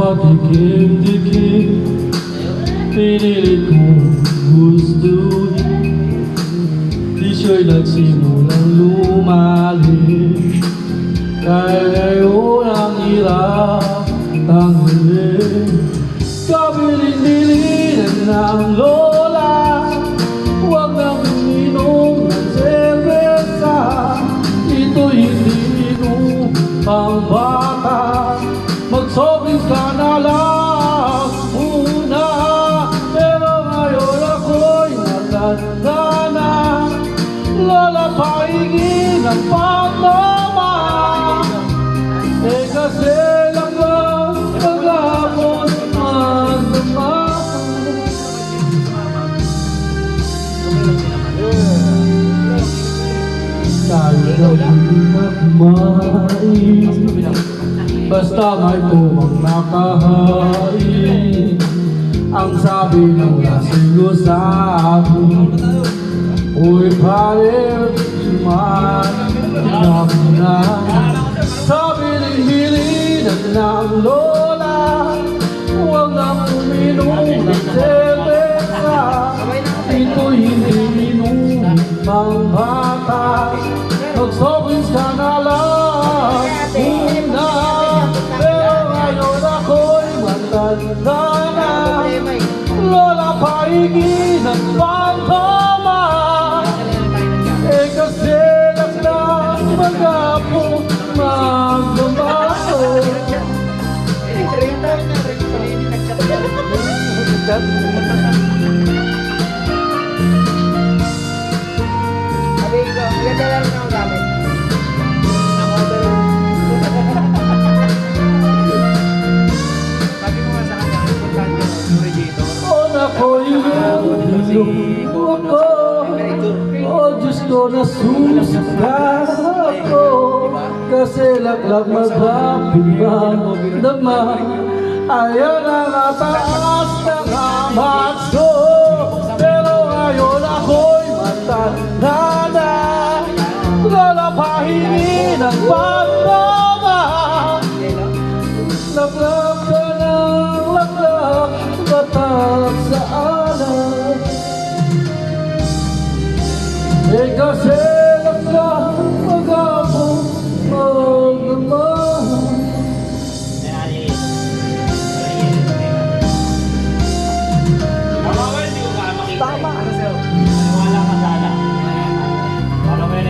patikim-tikim, pinilit kong gustuhin. Di siya'y nagsimulang lumalim, kaya ngayon ang hirap tanggapin. Kabilin-bilinan ng lola, huwag nang uminom ng serbesa. Ito'y hindi inom pang bata, magsobring ka na lang muna. Pero ngayon ako'y matanda na, lola paingin ang pagmama. Eh kasi lang lang maghapon magmama. Tayo daw magmain, basta may tumang nakahain. Ang sabi ng lasing sa akin, uy pare, sumanap na. Sabi ng bilinan ng lola, huwag nang uminom ng serbesa. Ito'y hindi inom pang bata, mag-sobrings ka na lang muna. Pero ngayon ako'y matanda na, lola paingin ang pagmama. Eh kasi lang lang maghapon magmamaho. Sabi ko, ganda lang ng gamit. Sabi ko nga sa kanya, importante yung radiator. O nako'y yung ko, o Diyos ko nasusuka ako. Kasi laglag maghapin magdamag, ayan ang ataas ng amats ko. Pero ngayon ako'y matanda na, lola pahingin ang